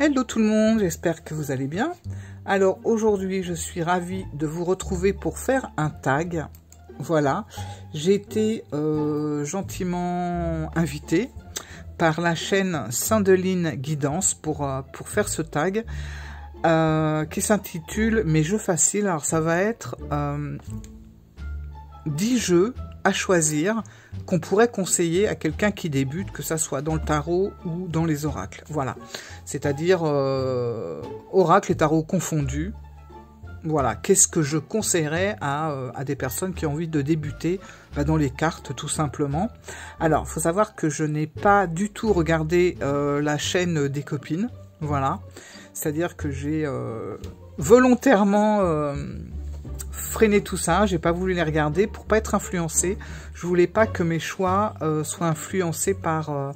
Hello tout le monde, j'espère que vous allez bien. Alors aujourd'hui, je suis ravie de vous retrouver pour faire un tag. Voilà, j'ai été gentiment invitée par la chaîne Sandeline Guidance pour faire ce tag qui s'intitule Mes jeux faciles. Alors ça va être 10 jeux à choisir qu'on pourrait conseiller à quelqu'un qui débute, que ça soit dans le tarot ou dans les oracles. Voilà, c'est-à-dire oracles et tarot confondus. Voilà, qu'est-ce que je conseillerais à des personnes qui ont envie de débuter dans les cartes, tout simplement. Alors, il faut savoir que je n'ai pas du tout regardé la chaîne des copines. Voilà, c'est-à-dire que j'ai volontairement freiner tout ça, j'ai pas voulu les regarder pour pas être influencée. Je voulais pas que mes choix soient influencés par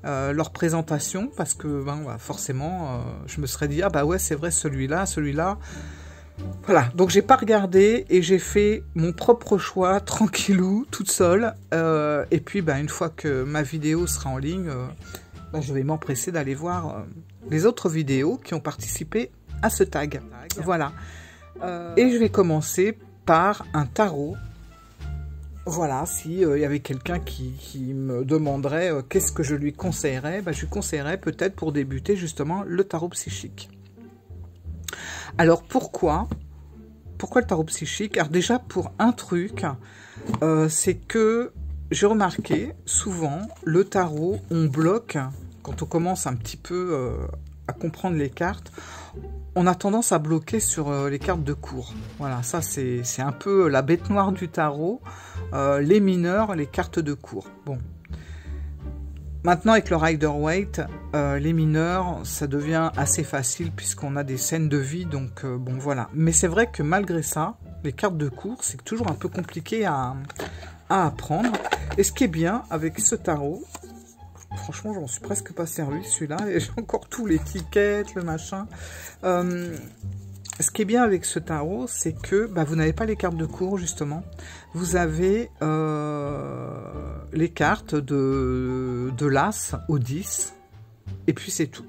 leur présentation, parce que forcément je me serais dit ah bah ouais c'est vrai, celui-là. Voilà, donc j'ai pas regardé et j'ai fait mon propre choix tranquillou, toute seule. Et puis une fois que ma vidéo sera en ligne, je vais m'empresser d'aller voir les autres vidéos qui ont participé à ce tag. Voilà. Et je vais commencer par un tarot. Voilà, si y avait quelqu'un qui me demanderait qu'est-ce que je lui conseillerais, je lui conseillerais peut-être pour débuter justement le tarot psychique. Alors pourquoi le tarot psychique? Alors déjà pour un truc, c'est que j'ai remarqué souvent le tarot, on bloque quand on commence un petit peu à comprendre les cartes. On a tendance à bloquer sur les cartes de cours. Voilà, ça c'est un peu la bête noire du tarot. Les mineurs, les cartes de cours. Bon. Maintenant avec le Rider-Waite, les mineurs, ça devient assez facile puisqu'on a des scènes de vie. Donc bon voilà. Mais c'est vrai que malgré ça, les cartes de cours, c'est toujours un peu compliqué à apprendre. Et ce qui est bien avec ce tarot, franchement, j'en suis presque pas servi, celui-là. Et j'ai encore tout, l'étiquette, le machin. Ce qui est bien avec ce tarot, c'est que vous n'avez pas les cartes de cours, justement. Vous avez les cartes de l'As au 10. Et puis, c'est tout.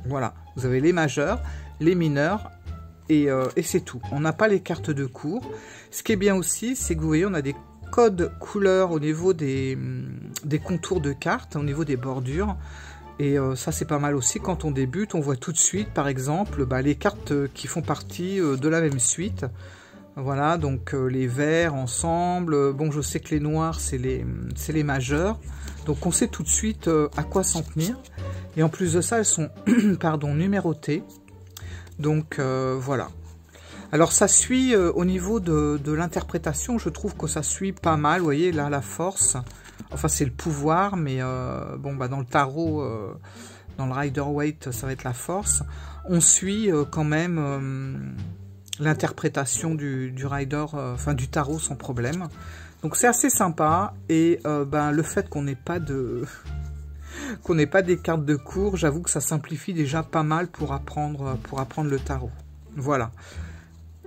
Voilà. Vous avez les majeurs, les mineurs. Et c'est tout. On n'a pas les cartes de cours. Ce qui est bien aussi, c'est que vous voyez, on a des codes couleurs au niveau des contours de cartes, au niveau des bordures, et ça c'est pas mal aussi. Quand on débute, on voit tout de suite par exemple les cartes qui font partie de la même suite. Voilà, donc les verts ensemble, bon je sais que les noirs c'est les majeurs, donc on sait tout de suite à quoi s'en tenir, et en plus de ça elles sont pardon, numérotées, donc voilà. Alors ça suit au niveau de l'interprétation, je trouve que ça suit pas mal, vous voyez là la force, enfin c'est le pouvoir, mais dans le tarot, dans le Rider-Waite ça va être la force. On suit quand même l'interprétation du Rider, du tarot sans problème. Donc c'est assez sympa, et le fait qu'on n'ait pas des cartes de cours, j'avoue que ça simplifie déjà pas mal pour apprendre le tarot. Voilà.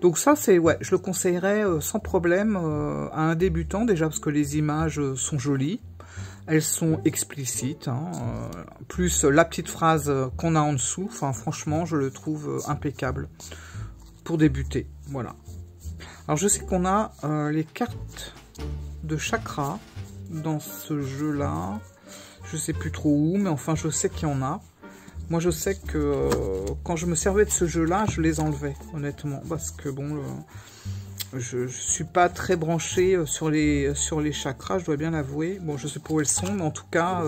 Donc ça, je le conseillerais sans problème à un débutant, déjà parce que les images sont jolies, elles sont explicites, plus la petite phrase qu'on a en dessous, franchement, je le trouve impeccable pour débuter, voilà. Alors je sais qu'on a les cartes de chakra dans ce jeu-là, je sais plus trop où, mais enfin je sais qu'il y en a. Moi, je sais que quand je me servais de ce jeu-là, je les enlevais, honnêtement, parce que bon, je suis pas très branché sur les chakras, je dois bien l'avouer. Bon, je sais pas où elles sont, mais en tout cas,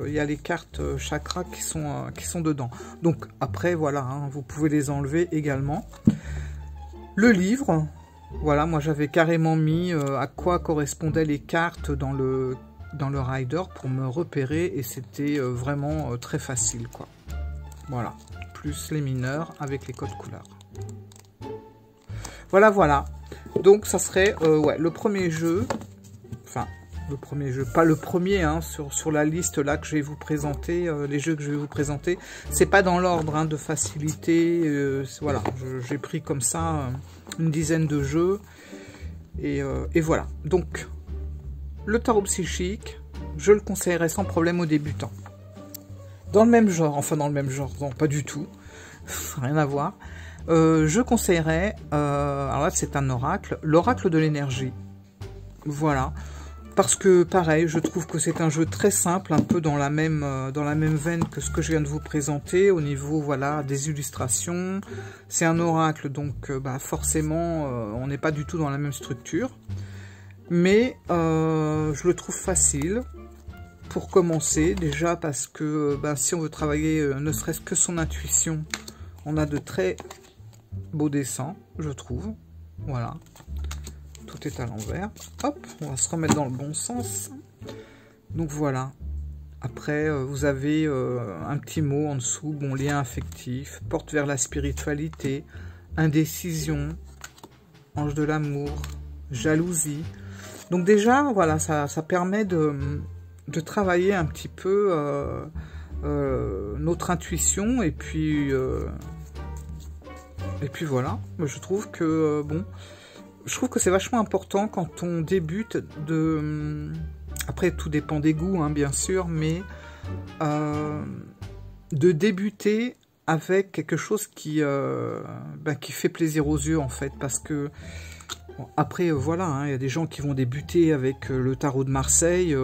il y a les cartes chakras qui sont dedans. Donc après, voilà, vous pouvez les enlever également. Le livre, voilà, moi j'avais carrément mis à quoi correspondaient les cartes dans le Rider pour me repérer, et c'était vraiment très facile, quoi. Voilà, plus les mineurs avec les codes couleurs. Voilà. Donc ça serait le premier jeu, le premier jeu, pas le premier sur la liste là que je vais vous présenter, les jeux que je vais vous présenter, c'est pas dans l'ordre de facilité, voilà, j'ai pris comme ça une dizaine de jeux, et voilà. Donc le tarot psychique, je le conseillerais sans problème aux débutants. dans le même genre, enfin dans le même genre, non pas du tout, rien à voir. Je conseillerais, alors là c'est un oracle, l'oracle de l'énergie. Voilà. Parce que pareil, je trouve que c'est un jeu très simple, un peu dans la même veine que ce que je viens de vous présenter, au niveau voilà des illustrations. C'est un oracle, donc bah, forcément on n'est pas du tout dans la même structure. Mais je le trouve facile pour commencer, déjà parce que bah, si on veut travailler ne serait-ce que son intuition, on a de très beaux dessins, je trouve. Voilà. Tout est à l'envers. Hop, on va se remettre dans le bon sens. Donc voilà. Après, vous avez un petit mot en dessous. Bon, lien affectif, porte vers la spiritualité, indécision, ange de l'amour, jalousie. Donc déjà, voilà, ça permet de travailler un petit peu notre intuition. Et puis voilà. Je trouve que, bon... Je trouve que c'est vachement important quand on débute de... Après, tout dépend des goûts, hein, bien sûr, mais de débuter avec quelque chose qui fait plaisir aux yeux, en fait, parce que... Bon, après, voilà, hein, y a des gens qui vont débuter avec le tarot de Marseille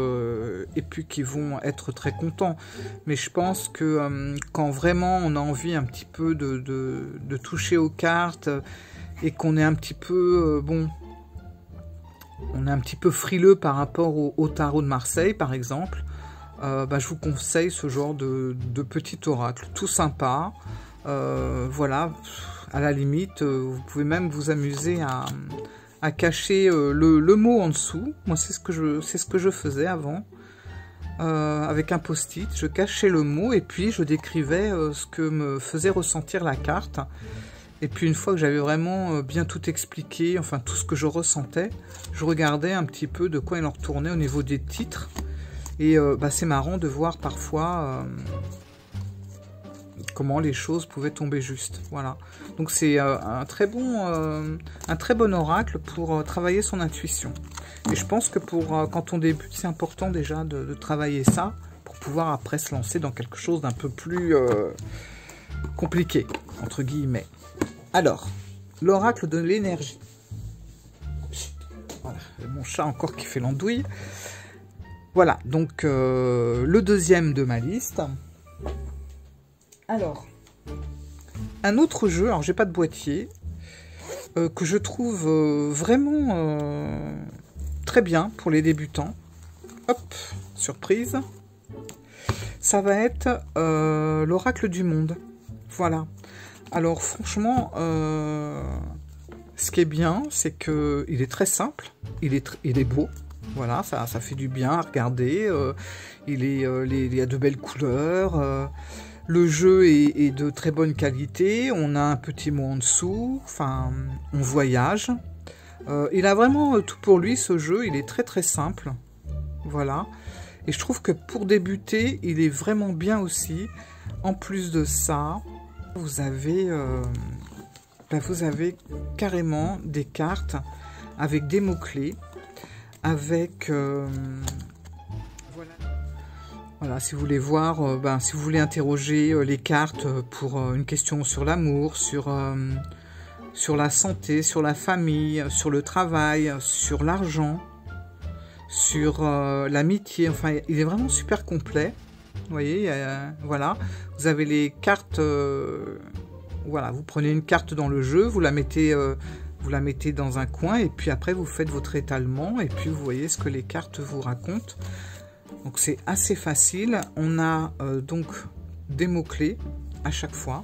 et puis qui vont être très contents. Mais je pense que quand vraiment on a envie un petit peu de toucher aux cartes... et qu'on est un petit peu, on est un petit peu frileux par rapport au tarot de Marseille, par exemple, je vous conseille ce genre de petit oracle, tout sympa. Voilà, à la limite, vous pouvez même vous amuser à cacher le mot en dessous. Moi, c'est ce que je faisais avant. Avec un post-it, je cachais le mot et puis je décrivais ce que me faisait ressentir la carte. Et puis une fois que j'avais vraiment bien tout expliqué, enfin tout ce que je ressentais, je regardais un petit peu de quoi il en retournait au niveau des titres. Et c'est marrant de voir parfois comment les choses pouvaient tomber juste. Voilà. Donc c'est un très bon oracle pour travailler son intuition. Et je pense que quand on débute, c'est important déjà de travailler ça pour pouvoir après se lancer dans quelque chose d'un peu plus compliqué, entre guillemets. Alors, l'oracle de l'énergie. Voilà, mon chat encore qui fait l'andouille. Voilà, donc le deuxième de ma liste. Alors, un autre jeu, alors j'ai pas de boîtier, que je trouve vraiment très bien pour les débutants. Hop, surprise. Ça va être l'oracle du monde. Voilà. Alors franchement, ce qui est bien, c'est que il est très simple, il est beau, voilà, ça fait du bien à regarder, il y a de belles couleurs, le jeu est de très bonne qualité, on a un petit mot en dessous, enfin, on voyage. Il a vraiment tout pour lui ce jeu, il est très très simple, voilà. Et je trouve que pour débuter, il est vraiment bien aussi. En plus de ça... Vous avez carrément des cartes avec des mots-clés, avec... voilà, si vous voulez voir, si vous voulez interroger les cartes pour une question sur l'amour, sur la santé, sur la famille, sur le travail, sur l'argent, sur l'amitié, enfin, il est vraiment super complet. Vous voyez, voilà, vous avez les cartes, voilà, vous prenez une carte dans le jeu, vous la mettez dans un coin, et puis après vous faites votre étalement, et puis vous voyez ce que les cartes vous racontent. Donc c'est assez facile, on a donc des mots-clés à chaque fois,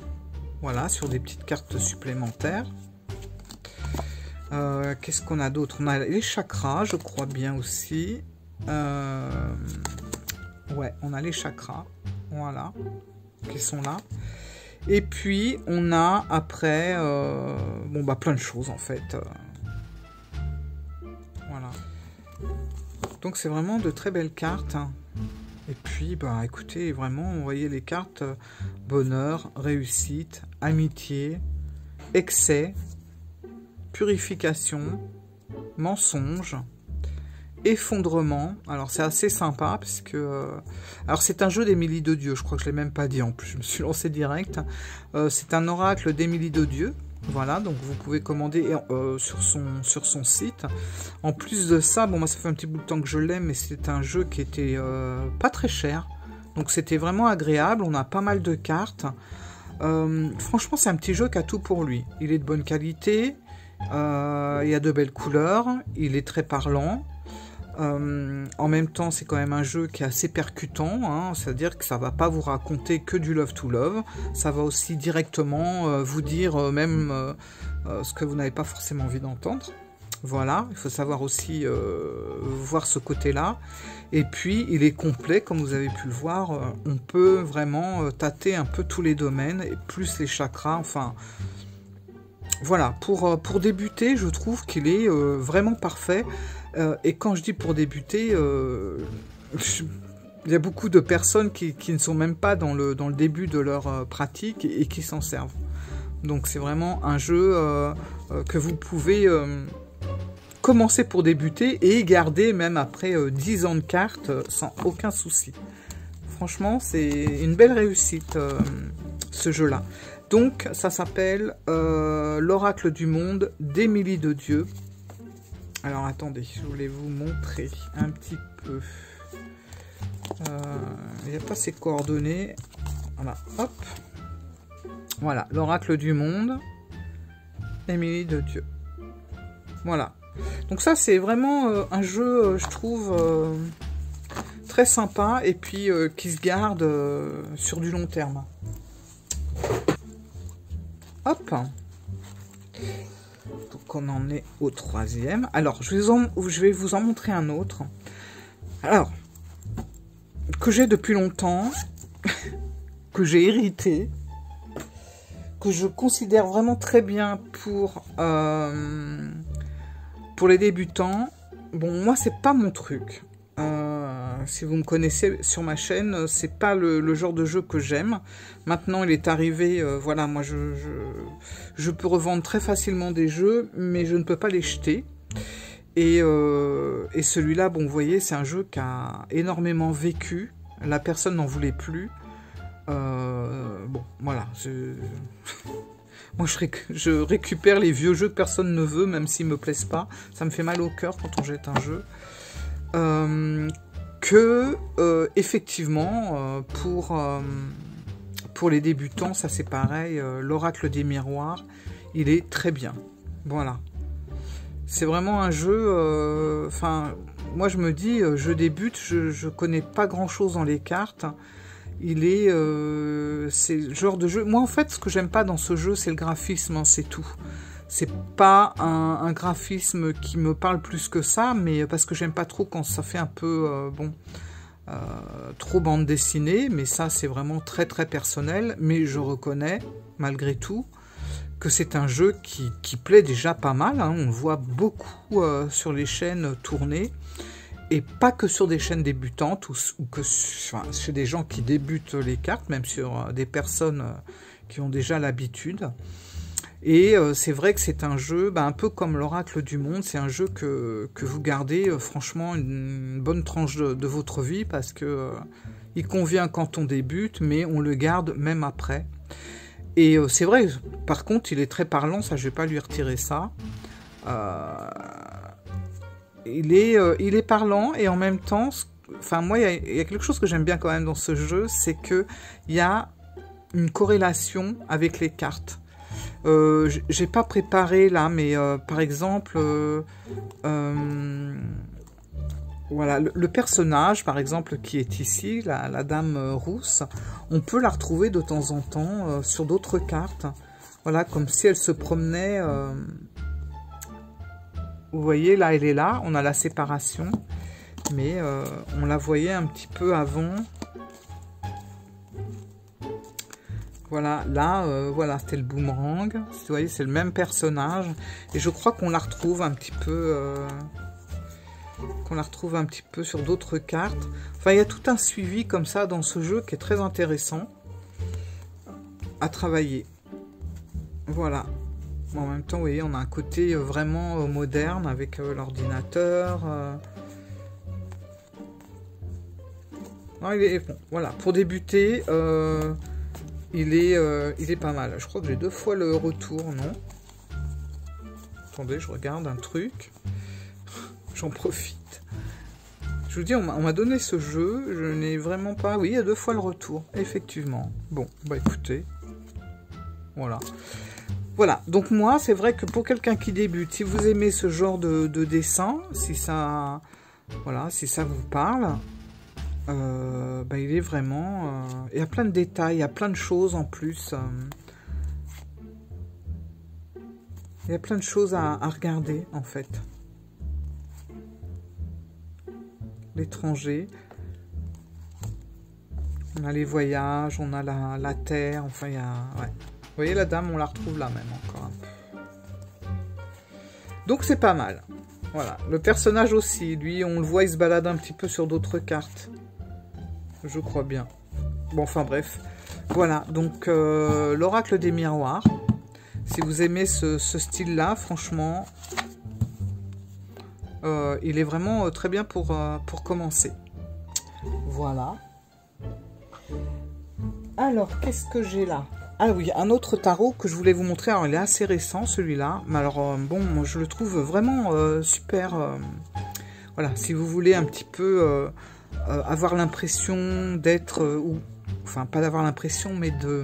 voilà, sur des petites cartes supplémentaires. Qu'est-ce qu'on a d'autre? On a les chakras, je crois bien aussi. Ouais, on a les chakras, voilà, qui sont là. Et puis, on a après, plein de choses, en fait. Voilà. Donc, c'est vraiment de très belles cartes. Et puis, écoutez, vraiment, vous voyez les cartes bonheur, réussite, amitié, excès, purification, mensonge, Effondrement. Alors c'est assez sympa parce que... alors c'est un jeu d'Émilie de Dieu, je crois que je ne l'ai même pas dit en plus, je me suis lancé direct. C'est un oracle d'Émilie de Dieu. Voilà, donc vous pouvez commander sur son site. En plus de ça, bon moi ça fait un petit bout de temps que je l'aime, mais c'est un jeu qui était pas très cher. Donc c'était vraiment agréable, on a pas mal de cartes. Franchement c'est un petit jeu qui a tout pour lui. Il est de bonne qualité, il y a de belles couleurs, il est très parlant. En même temps, c'est quand même un jeu qui est assez percutant, hein, c'est-à-dire que ça va pas vous raconter que du love to love, ça va aussi directement vous dire même ce que vous n'avez pas forcément envie d'entendre. Voilà, il faut savoir aussi voir ce côté-là. Et puis, il est complet, comme vous avez pu le voir, on peut vraiment tâter un peu tous les domaines, et plus les chakras, enfin... Voilà, pour débuter, je trouve qu'il est vraiment parfait. Et quand je dis pour débuter, il y a beaucoup de personnes qui ne sont même pas dans le début de leur pratique et qui s'en servent. Donc c'est vraiment un jeu que vous pouvez commencer pour débuter et garder même après 10 ans de cartes sans aucun souci. Franchement, c'est une belle réussite ce jeu-là. Donc, ça s'appelle l'Oracle du Monde d'Émilie de Dieu. Alors, attendez, je voulais vous montrer un petit peu. Il n'y a pas ses coordonnées. Voilà, hop. Voilà, l'Oracle du Monde d'Émilie de Dieu. Voilà. Donc ça, c'est vraiment un jeu, je trouve, très sympa et puis qui se garde sur du long terme. Hop. Donc on en est au 3e. Alors je vais vous en montrer un autre. Alors que j'ai depuis longtemps, que j'ai hérité, que je considère vraiment très bien pour les débutants. Bon, moi c'est pas mon truc. Si vous me connaissez sur ma chaîne, c'est pas le genre de jeu que j'aime. Maintenant, il est arrivé, voilà, moi je peux revendre très facilement des jeux, mais je ne peux pas les jeter. Et celui-là, bon, vous voyez, c'est un jeu qui a énormément vécu. La personne n'en voulait plus. Bon, voilà. Moi, je récupère les vieux jeux que personne ne veut, même s'ils me plaisent pas. Ça me fait mal au cœur quand on jette un jeu. Effectivement, pour les débutants, ça c'est pareil, l'Oracle des Miroirs, il est très bien. Voilà. C'est vraiment un jeu, enfin, moi je me dis, je débute, je connais pas grand chose dans les cartes. C'est le genre de jeu... Moi en fait, ce que j'aime pas dans ce jeu, c'est le graphisme, hein, c'est tout. C'est pas un graphisme qui me parle plus que ça, mais parce que j'aime pas trop quand ça fait un peu, trop bande dessinée, mais ça c'est vraiment très très personnel, mais je reconnais, malgré tout, que c'est un jeu qui plaît déjà pas mal, hein. On le voit beaucoup sur les chaînes tournées, et pas que sur des chaînes débutantes, ou que chez des gens qui débutent les cartes, même sur des personnes qui ont déjà l'habitude. Et c'est vrai que c'est un jeu, un peu comme l'Oracle du Monde, c'est un jeu que vous gardez franchement une bonne tranche de votre vie, parce que il convient quand on débute, mais on le garde même après. Et c'est vrai, par contre, il est très parlant, ça je vais pas lui retirer ça. Il est parlant, et en même temps, enfin moi il y a quelque chose que j'aime bien quand même dans ce jeu, c'est que il y a une corrélation avec les cartes. J'ai pas préparé là, mais par exemple, voilà, le personnage, par exemple, qui est ici, la dame rousse, on peut la retrouver de temps en temps sur d'autres cartes. Voilà, comme si elle se promenait. Vous voyez, là, elle est là, on a la séparation, mais on la voyait un petit peu avant. Voilà, là, voilà, c'était le boomerang. Vous voyez, c'est le même personnage. Et je crois qu'on la retrouve un petit peu... sur d'autres cartes. Enfin, il y a tout un suivi comme ça dans ce jeu qui est très intéressant à travailler. Voilà. Bon, en même temps, vous voyez, on a un côté vraiment moderne avec l'ordinateur. Non, il est bon. Voilà, pour débuter, il est pas mal. Je crois que j'ai 2 fois le retour, non? Attendez, je regarde un truc. J'en profite. Je vous dis, on m'a donné ce jeu. Je n'ai vraiment pas... Oui, il y a 2 fois le retour, effectivement. Bon, bah écoutez. Voilà. Voilà, donc moi, c'est vrai que pour quelqu'un qui débute, si vous aimez ce genre de dessin, si ça... Voilà, si ça vous parle... bah, il est vraiment... il y a plein de détails, il y a plein de choses en plus. Il y a plein de choses à regarder, en fait. L'étranger. On a les voyages, on a la terre, enfin, il y a... Ouais. Vous voyez, la dame, on la retrouve là même, encore un peu. Donc, c'est pas mal. Voilà. Le personnage aussi, lui, on le voit, il se balade un petit peu sur d'autres cartes. Je crois bien. Bon, enfin bref. Voilà, donc l'oracle des miroirs. Si vous aimez ce style-là, franchement, il est vraiment très bien pour commencer. Voilà. Alors, qu'est-ce que j'ai là? Ah oui, un autre tarot que je voulais vous montrer. Alors, il est assez récent, celui-là. Mais alors, bon, moi, je le trouve vraiment super. Voilà, si vous voulez un petit peu... avoir l'impression d'être, enfin pas d'avoir l'impression, mais de,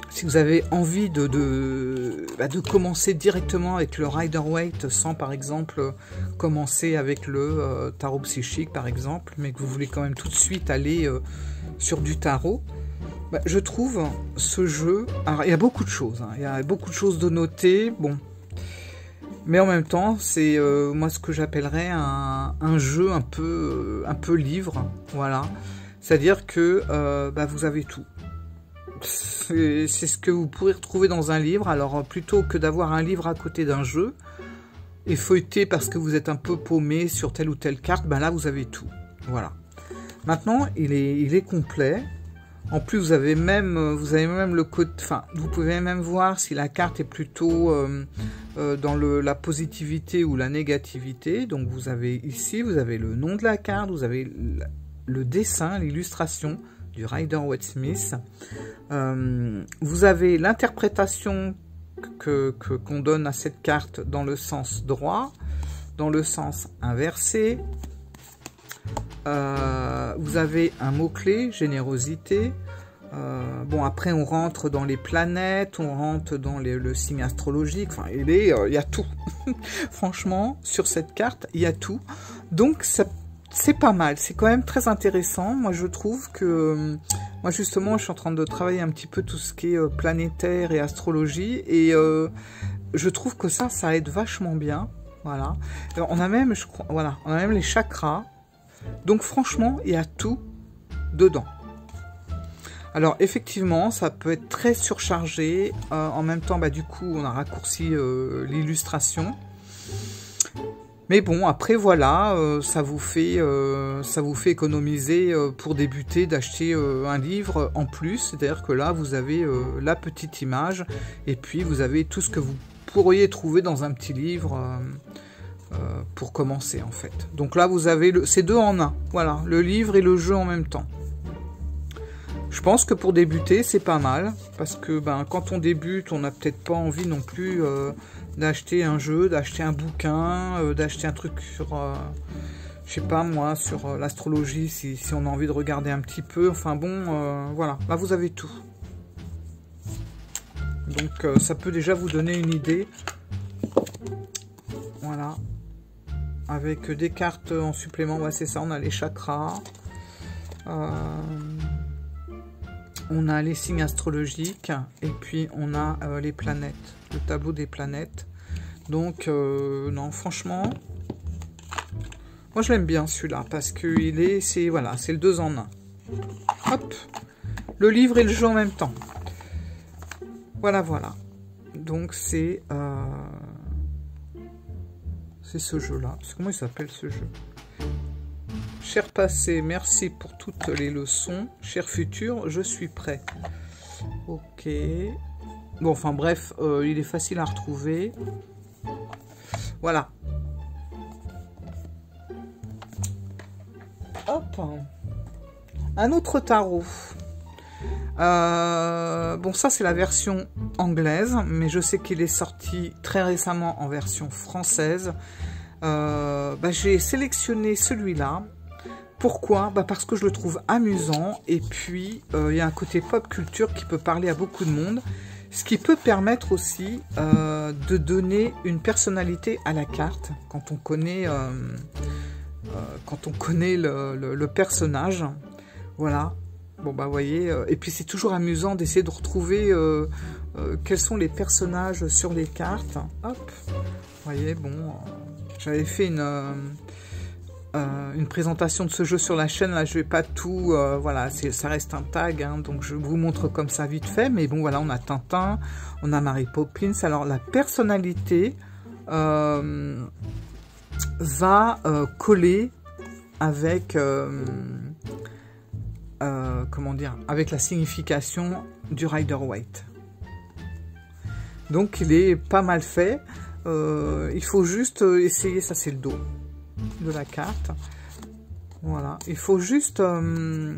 si vous avez envie de commencer directement avec le Rider-Waite sans par exemple commencer avec le tarot psychique par exemple, mais que vous voulez quand même tout de suite aller sur du tarot, bah, je trouve ce jeu, alors il y a beaucoup de choses, hein, il y a beaucoup de choses de noter, bon. Mais en même temps, c'est moi ce que j'appellerais un jeu un peu livre, voilà. C'est-à-dire que bah, vous avez tout. C'est ce que vous pourrez retrouver dans un livre. Alors plutôt que d'avoir un livre à côté d'un jeu et feuilleter parce que vous êtes un peu paumé sur telle ou telle carte, ben là vous avez tout. Voilà. Maintenant, il est complet. En plus, vous avez même le code. Enfin, vous pouvez même voir si la carte est plutôt dans la positivité ou la négativité. Donc, vous avez ici, vous avez le nom de la carte, vous avez le dessin, l'illustration du Rider-Waite-Smith. Vous avez l'interprétation qu'on donne à cette carte dans le sens droit, dans le sens inversé. Vous avez un mot-clé, générosité. Bon, après, on rentre dans les planètes, on rentre dans le signe astrologique. Enfin, il y a tout. Franchement, sur cette carte, il y a tout. Donc, c'est pas mal. C'est quand même très intéressant. Moi, je trouve que... moi, justement, je suis en train de travailler un petit peu tout ce qui est planétaire et astrologie. Et je trouve que ça aide vachement bien. Voilà. Alors, on a même, je crois, voilà, on a même les chakras. Donc franchement, il y a tout dedans. Alors effectivement, ça peut être très surchargé. En même temps, bah, du coup, on a raccourci l'illustration. Mais bon, après voilà, ça vous fait économiser pour débuter d'acheter un livre en plus. C'est-à-dire que là, vous avez la petite image et puis vous avez tout ce que vous pourriez trouver dans un petit livre. Pour commencer en fait. Donc là vous avez ces deux en un, voilà, le livre et le jeu en même temps. Je pense que pour débuter c'est pas mal, parce que ben, quand on débute on n'a peut-être pas envie non plus d'acheter un jeu, d'acheter un bouquin, d'acheter un truc sur, je sais pas moi, sur l'astrologie si on a envie de regarder un petit peu, enfin bon, voilà, là vous avez tout. Donc ça peut déjà vous donner une idée. Voilà. Avec des cartes en supplément, ouais, c'est ça, on a les chakras, on a les signes astrologiques, et puis on a les planètes, le tableau des planètes. Donc, non, franchement, moi je l'aime bien celui-là, parce que voilà, c'est le 2 en 1. Hop, le livre et le jeu en même temps. Voilà, voilà. Donc c'est... c'est ce jeu-là. Comment il s'appelle ce jeu? Cher passé, merci pour toutes les leçons. Cher futur, je suis prêt. Ok. Bon, enfin bref, il est facile à retrouver. Voilà. hop, un autre tarot. Bon, ça c'est la version anglaise, mais je sais qu'il est sorti très récemment en version française. J'ai sélectionné celui-là. Pourquoi? Parce que je le trouve amusant, et puis il y a un côté pop culture qui peut parler à beaucoup de monde, ce qui peut permettre aussi de donner une personnalité à la carte quand on connaît, le personnage. Voilà. Bon, vous voyez, et puis c'est toujours amusant d'essayer de retrouver quels sont les personnages sur les cartes. Hop, vous voyez, bon, j'avais fait une présentation de ce jeu sur la chaîne, là je vais pas tout, voilà, ça reste un tag, hein, donc je vous montre comme ça vite fait, mais bon, voilà, on a Tintin, on a Mary Poppins. Alors la personnalité va coller avec... comment dire, avec la signification du Rider-Waite. Donc il est pas mal fait. Il faut juste essayer, ça c'est le dos de la carte. Voilà, il faut juste un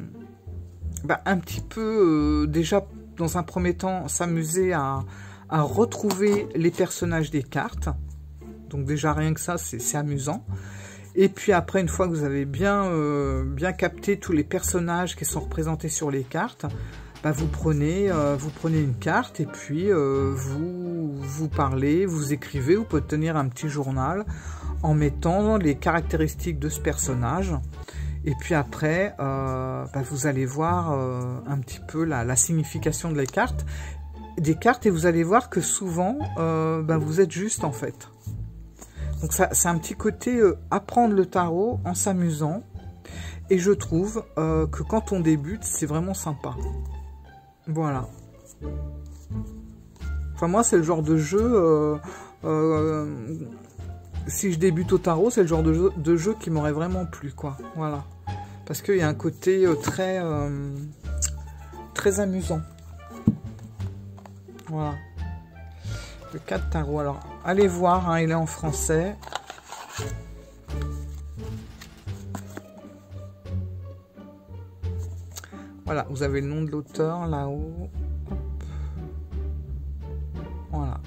petit peu déjà dans un premier temps s'amuser à retrouver les personnages des cartes. Donc déjà rien que ça c'est amusant. Et puis après, une fois que vous avez bien capté tous les personnages qui sont représentés sur les cartes, vous prenez une carte et puis vous parlez, vous écrivez, vous pouvez tenir un petit journal en mettant les caractéristiques de ce personnage. Et puis après, vous allez voir un petit peu la signification des cartes, et vous allez voir que souvent, vous êtes juste en fait. Donc c'est un petit côté apprendre le tarot en s'amusant. Et je trouve que quand on débute, c'est vraiment sympa. Voilà. Enfin moi, c'est le genre de jeu... si je débute au tarot, c'est le genre de jeu qui m'aurait vraiment plu, quoi. Voilà. Parce qu'il y a un côté très amusant. Voilà. Le 4 tarot. Alors, allez voir, hein, il est en français. Voilà, vous avez le nom de l'auteur là-haut. Voilà.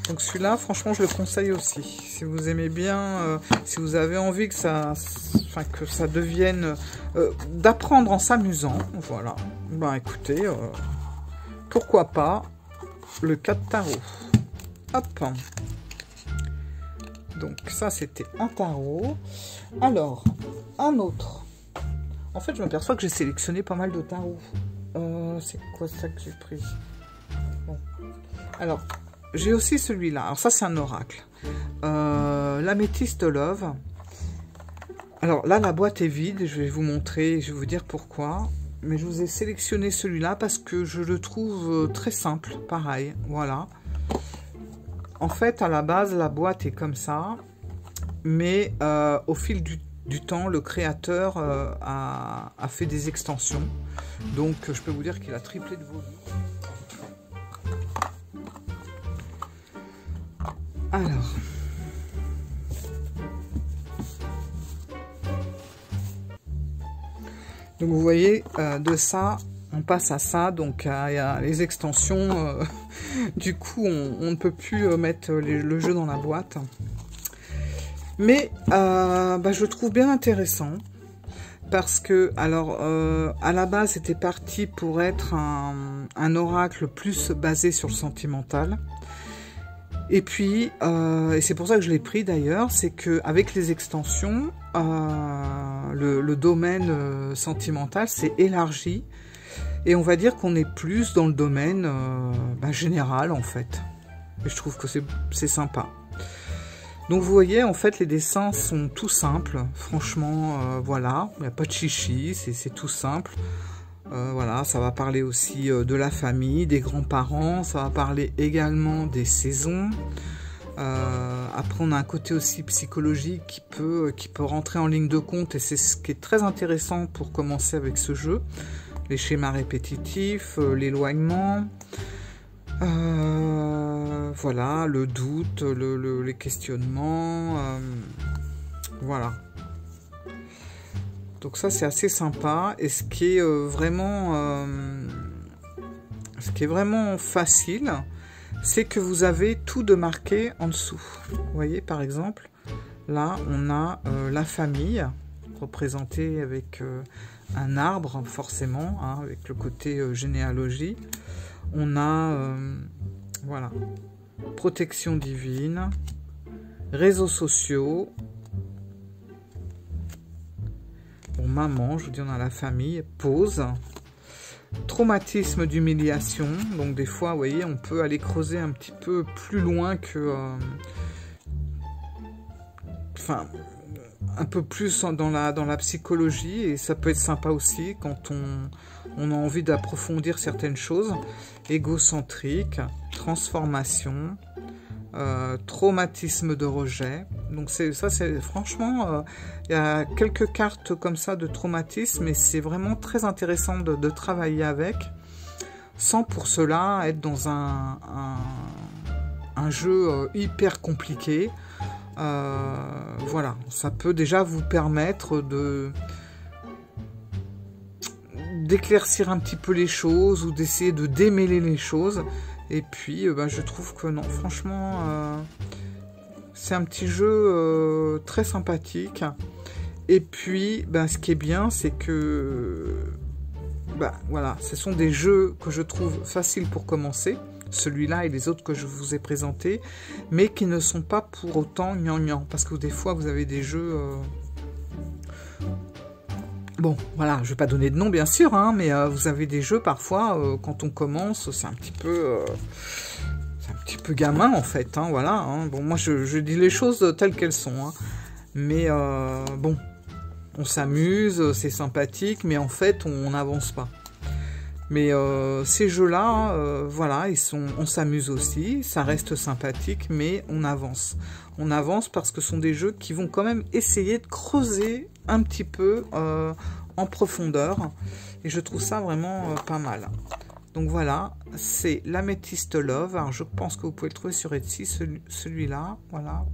Donc celui-là, franchement, je le conseille aussi. Si vous aimez bien, si vous avez envie que ça devienne... d'apprendre en s'amusant, voilà. Écoutez, pourquoi pas le 4 tarot. Hop. Donc ça, c'était un tarot. Alors, un autre. En fait, je m'aperçois que j'ai sélectionné pas mal de tarots. C'est quoi ça que j'ai pris? Bon. Alors, j'ai aussi celui-là. Alors ça, c'est un oracle. L'Améthyste Love. Alors là, la boîte est vide. Je vais vous montrer, je vais vous dire pourquoi. Mais je vous ai sélectionné celui-là parce que je le trouve très simple. Pareil, voilà. En fait, à la base, la boîte est comme ça. Mais au fil du temps, le créateur a fait des extensions. Donc, je peux vous dire qu'il a triplé de volume. Alors... Donc vous voyez, de ça, on passe à ça, donc il y a les extensions, du coup on ne peut plus mettre le jeu dans la boîte. Mais je le trouve bien intéressant, parce que, alors, à la base c'était parti pour être un oracle plus basé sur le sentimental. Et puis, et c'est pour ça que je l'ai pris d'ailleurs, c'est qu'avec les extensions, le domaine sentimental s'est élargi. Et on va dire qu'on est plus dans le domaine général en fait. Et je trouve que c'est sympa. Donc vous voyez, en fait, les dessins sont tout simples. Franchement, voilà, il n'y a pas de chichi, c'est tout simple. Voilà, ça va parler aussi de la famille, des grands-parents, ça va parler également des saisons. Après, on a un côté aussi psychologique qui peut rentrer en ligne de compte, et c'est ce qui est très intéressant pour commencer avec ce jeu. Les schémas répétitifs, l'éloignement, voilà, le doute, les questionnements, voilà. Donc ça, c'est assez sympa. Et ce qui est vraiment facile, c'est que vous avez tout de marqué en dessous. Vous voyez, par exemple, là, on a la famille, représentée avec un arbre, forcément, hein, avec le côté généalogie. On a, voilà, protection divine, réseaux sociaux. Bon, maman, je vous dis, on a la famille, pause. Traumatisme d'humiliation, donc des fois, vous voyez, on peut aller creuser un petit peu plus loin que... enfin, un peu plus dans la psychologie, et ça peut être sympa aussi quand on a envie d'approfondir certaines choses. Égocentrique, transformation, traumatisme de rejet. Donc ça, c'est franchement, il y a quelques cartes comme ça de traumatisme, et c'est vraiment très intéressant de travailler avec, sans pour cela être dans un jeu hyper compliqué. Voilà, ça peut déjà vous permettre d'éclaircir un petit peu les choses, ou d'essayer de démêler les choses. Et puis, je trouve que non, franchement, c'est un petit jeu très sympathique. Et puis, ce qui est bien, c'est que, voilà, ce sont des jeux que je trouve faciles pour commencer, celui-là et les autres que je vous ai présentés, mais qui ne sont pas pour autant gnangnan, parce que des fois, vous avez des jeux... Bon, voilà, je ne vais pas donner de nom, bien sûr, hein, mais vous avez des jeux, parfois, quand on commence, c'est un petit peu gamin, en fait, hein, voilà. Hein. Bon, moi, je dis les choses telles qu'elles sont, hein, mais bon, on s'amuse, c'est sympathique, mais en fait, on n'avance pas. Mais ces jeux-là, voilà, on s'amuse aussi, ça reste sympathique, mais on avance. On avance parce que ce sont des jeux qui vont quand même essayer de creuser un petit peu en profondeur. Et je trouve ça vraiment pas mal. Donc voilà, c'est l'Amethyst Love. Alors je pense que vous pouvez le trouver sur Etsy, celui-là. Voilà.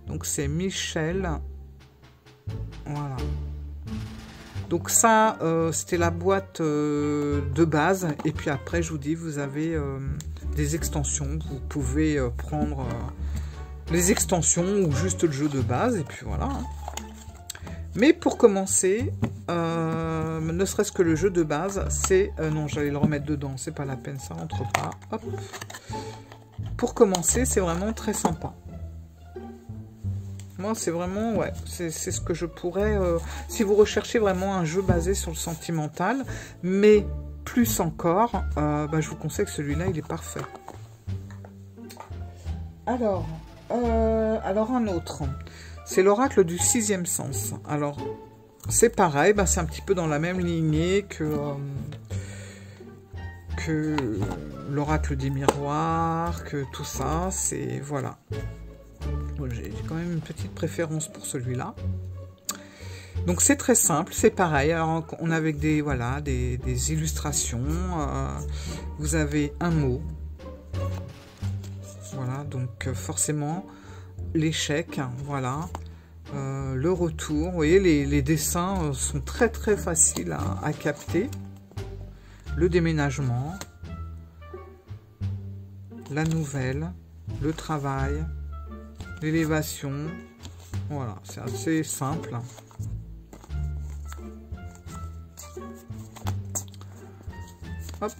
Donc c'est Michel. Voilà. Donc ça, c'était la boîte de base. Et puis après, je vous dis, vous avez des extensions. Vous pouvez prendre les extensions ou juste le jeu de base. Et puis voilà. Mais pour commencer, ne serait-ce que le jeu de base, c'est... non, j'allais le remettre dedans. C'est pas la peine, ça rentre pas. Hop. Pour commencer, c'est vraiment très sympa. Moi, c'est vraiment, ouais, c'est ce que je pourrais... si vous recherchez vraiment un jeu basé sur le sentimental, mais plus encore, je vous conseille que celui-là, il est parfait. Alors un autre, c'est l'oracle du sixième sens. Alors, c'est pareil, c'est un petit peu dans la même lignée que l'oracle des miroirs, que tout ça, c'est... Voilà. J'ai quand même une petite préférence pour celui-là. Donc c'est très simple, c'est pareil. Alors on a avec des illustrations. Vous avez un mot. Voilà, donc forcément l'échec. Voilà, le retour. Vous voyez, les dessins sont très très faciles à capter. Le déménagement, la nouvelle, le travail. L'élévation, voilà, c'est assez simple. Hop.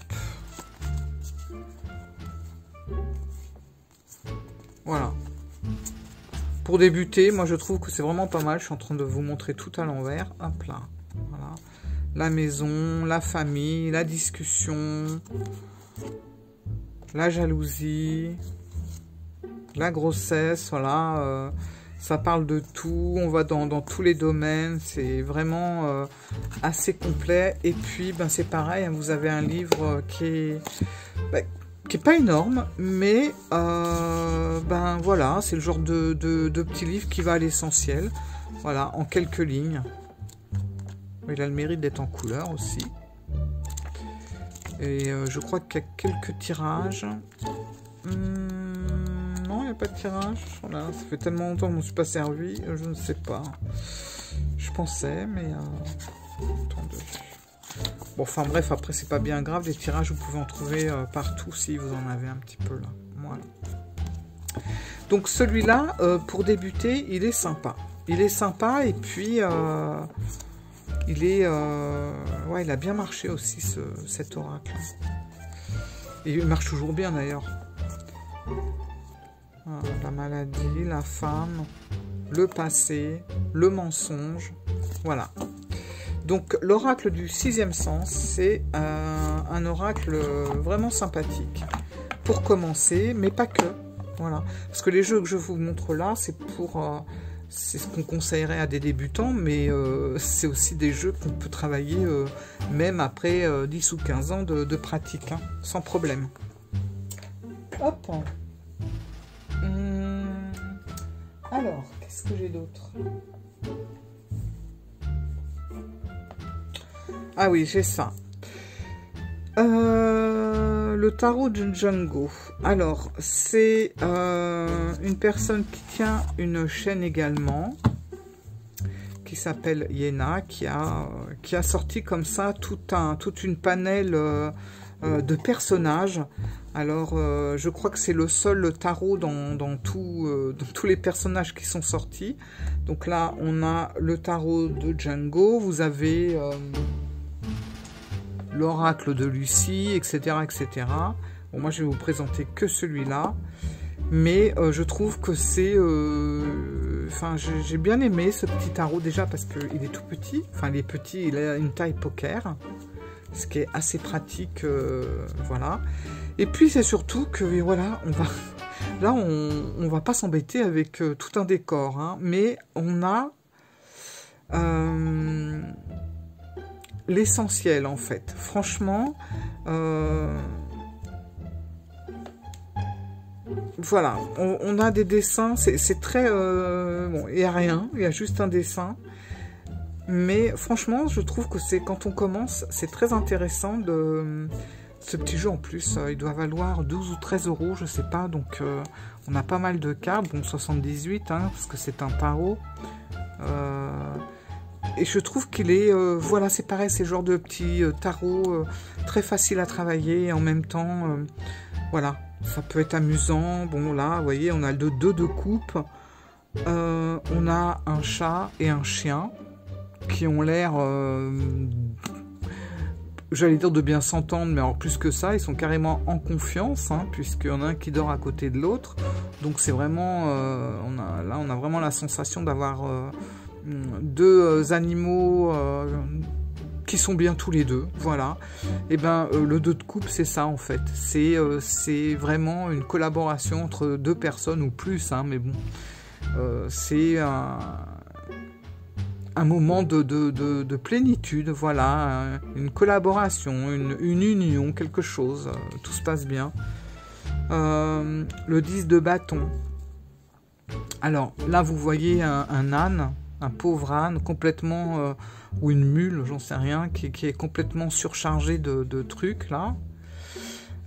Voilà. Pour débuter, moi je trouve que c'est vraiment pas mal. Je suis en train de vous montrer tout à l'envers. Hop là. Voilà. La maison, la famille, la discussion, la jalousie. La grossesse, voilà, ça parle de tout, on va dans tous les domaines, c'est vraiment assez complet. Et puis, c'est pareil, hein, vous avez un livre qui est pas énorme, mais voilà, c'est le genre de petit livre qui va à l'essentiel, voilà, en quelques lignes. Il a le mérite d'être en couleur aussi. Et je crois qu'il y a quelques tirages. Non, il n'y a pas de tirage. Voilà, ça fait tellement longtemps que je ne me suis pas servi. Je ne sais pas. Je pensais, mais... attendez. Bon, enfin bref, après, c'est pas bien grave. Les tirages, vous pouvez en trouver partout si vous en avez un petit peu là. Voilà. Donc celui-là, pour débuter, il est sympa. Il est sympa et puis... il est... ouais, il a bien marché aussi, cet oracle. Et il marche toujours bien, d'ailleurs. La maladie, la femme, le passé, le mensonge. Voilà. Donc, l'oracle du 6e sens, c'est un oracle vraiment sympathique. Pour commencer, mais pas que. Voilà. Parce que les jeux que je vous montre là, c'est pour... c'est ce qu'on conseillerait à des débutants, mais c'est aussi des jeux qu'on peut travailler même après 10 ou 15 ans de pratique, hein, sans problème. Hop. Alors, qu'est-ce que j'ai d'autre? Ah oui, j'ai ça. Le tarot de Django. Alors, c'est une personne qui tient une chaîne également, qui s'appelle Yéna, qui a sorti comme ça toute une panel de personnages. Alors, je crois que c'est le seul tarot dans tous les personnages qui sont sortis. Donc là, on a le tarot de Django, vous avez l'oracle de Lucie, etc., etc. Bon, moi, je vais vous présenter que celui-là. Mais je trouve que c'est... Enfin, j'ai bien aimé ce petit tarot, déjà parce qu'il est tout petit. Enfin, il est petit, il a une taille poker. Ce qui est assez pratique, voilà. Et puis, c'est surtout que, voilà, on va pas s'embêter avec tout un décor, hein, mais on a l'essentiel, en fait. Franchement, voilà, on a des dessins, c'est très... bon, il n'y a rien, il y a juste un dessin. Mais franchement, je trouve que c'est quand on commence, c'est très intéressant de... Ce petit jeu en plus, il doit valoir 12 ou 13 euros, je sais pas. Donc on a pas mal de cartes, bon 78, hein, parce que c'est un tarot. Et je trouve qu'il est, voilà, c'est pareil, c'est le genre de petit tarot très facile à travailler. Et en même temps, voilà, ça peut être amusant. Bon là, vous voyez, on a le 2 de coupe. On a un chat et un chien qui ont l'air... j'allais dire de bien s'entendre, mais en plus que ça, ils sont carrément en confiance, hein, puisqu'il y en a un qui dort à côté de l'autre. Donc c'est vraiment... là, on a vraiment la sensation d'avoir deux animaux qui sont bien tous les deux. Voilà. Et ben le 2 de coupe, c'est ça en fait. C'est vraiment une collaboration entre deux personnes ou plus, hein, mais bon. C'est un moment de plénitude, voilà, une collaboration, une union, quelque chose, tout se passe bien. Le 10 de bâton. Alors là, vous voyez un âne, un pauvre âne, complètement, ou une mule, j'en sais rien, qui est complètement surchargée de trucs, là.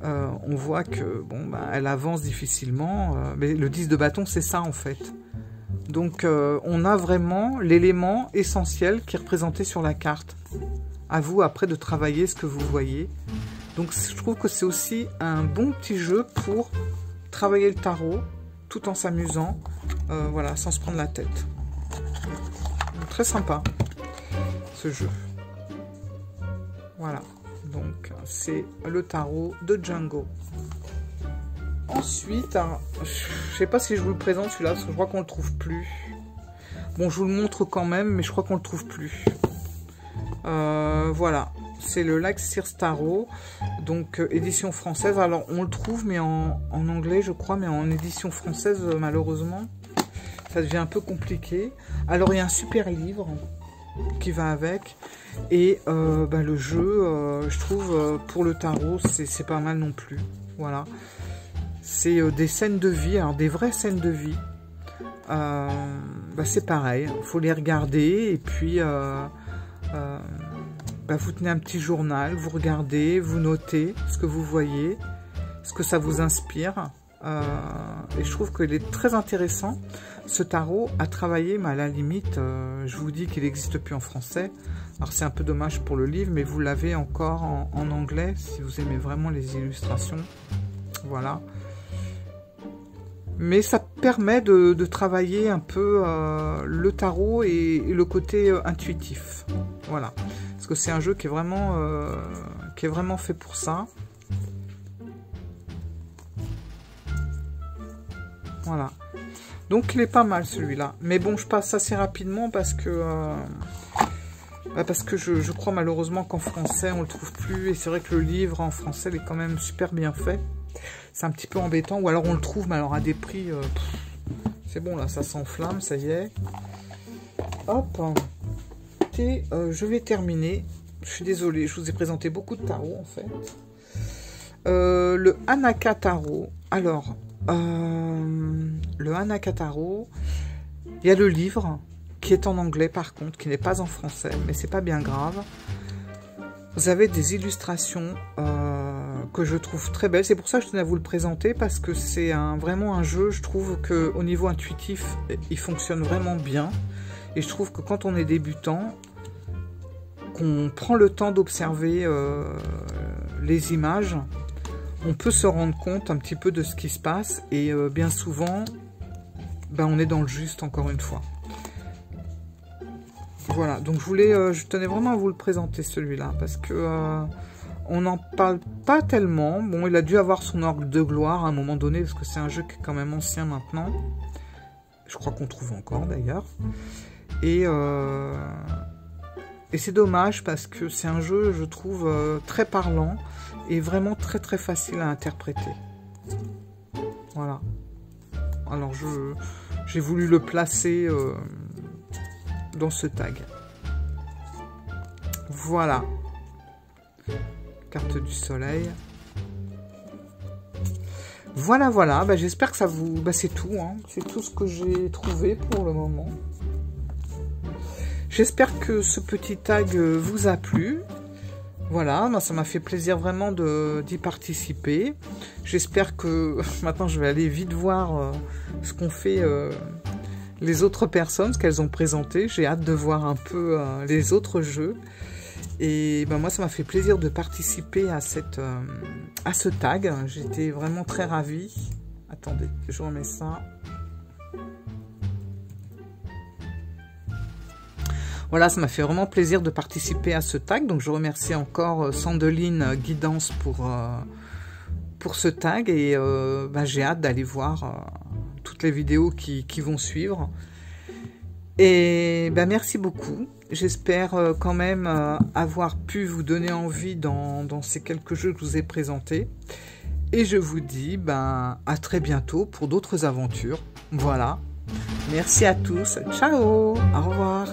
On voit que, bon, bah, elle avance difficilement, mais le 10 de bâton, c'est ça, en fait. Donc, on a vraiment l'élément essentiel qui est représenté sur la carte. À vous, après, de travailler ce que vous voyez. Donc, je trouve que c'est aussi un bon petit jeu pour travailler le tarot, tout en s'amusant, voilà, sans se prendre la tête. Très sympa, ce jeu. Voilà, donc, c'est le tarot de Django. Ensuite, alors, je sais pas si je vous le présente celui-là, parce que je crois qu'on le trouve plus. Bon, je vous le montre quand même, mais je crois qu'on le trouve plus. Voilà, c'est le Laxir Tarot, donc édition française. Alors, on le trouve, mais en anglais, je crois, mais en édition française, malheureusement, ça devient un peu compliqué. Alors, il y a un super livre qui va avec, et bah, le jeu, je trouve, pour le tarot, c'est pas mal non plus. Voilà. C'est des scènes de vie, alors des vraies scènes de vie. Bah c'est pareil, il faut les regarder et puis bah vous tenez un petit journal, vous regardez, vous notez ce que vous voyez, ce que ça vous inspire. Et je trouve qu'il est très intéressant, ce tarot, à travailler, mais à la limite, je vous dis qu'il n'existe plus en français. Alors c'est un peu dommage pour le livre, mais vous l'avez encore en anglais, si vous aimez vraiment les illustrations. Voilà. Mais ça permet de travailler un peu le tarot et le côté intuitif. Voilà. Parce que c'est un jeu qui est vraiment fait pour ça. Voilà. Donc il est pas mal celui-là. Mais bon, je passe assez rapidement parce que je crois malheureusement qu'en français on le trouve plus. Et c'est vrai que le livre en français il est quand même super bien fait. C'est un petit peu embêtant. Ou alors on le trouve, mais alors à des prix... c'est bon là, ça s'enflamme, ça y est. Hop. Et je vais terminer. Je suis désolée, je vous ai présenté beaucoup de tarots en fait. Le Hanaka Tarot. Alors... le Hanaka Tarot, il y a le livre qui est en anglais par contre, qui n'est pas en français, mais c'est pas bien grave. Vous avez des illustrations que je trouve très belles, c'est pour ça que je tenais à vous le présenter, parce que c'est vraiment un jeu, je trouve qu'au niveau intuitif, il fonctionne vraiment bien, et je trouve que quand on est débutant, qu'on prend le temps d'observer les images, on peut se rendre compte un petit peu de ce qui se passe et bien souvent, on est dans le juste encore une fois. Voilà, donc je tenais vraiment à vous le présenter celui-là parce que on n'en parle pas tellement. Bon, il a dû avoir son orgue de gloire à un moment donné parce que c'est un jeu qui est quand même ancien maintenant. Je crois qu'on trouve encore d'ailleurs. Et c'est dommage parce que c'est un jeu, je trouve, très parlant. Et vraiment très très facile à interpréter. Voilà. Alors j'ai voulu le placer dans ce tag. Voilà. Carte du soleil. Voilà, voilà. J'espère que ça vous... c'est tout. Hein. C'est tout ce que j'ai trouvé pour le moment. J'espère que ce petit tag vous a plu. Voilà, ça m'a fait plaisir vraiment d'y participer. J'espère que maintenant je vais aller vite voir ce qu'ont fait les autres personnes, ce qu'elles ont présenté. J'ai hâte de voir un peu les autres jeux. Et moi ça m'a fait plaisir de participer à ce tag. J'étais vraiment très ravie. Attendez, je remets ça. Voilà, ça m'a fait vraiment plaisir de participer à ce tag. Donc, je remercie encore Sandeline Guidance pour ce tag. Et j'ai hâte d'aller voir toutes les vidéos qui vont suivre. Et merci beaucoup. J'espère quand même avoir pu vous donner envie dans ces quelques jeux que je vous ai présentés. Et je vous dis à très bientôt pour d'autres aventures. Voilà. Merci à tous. Ciao. Au revoir.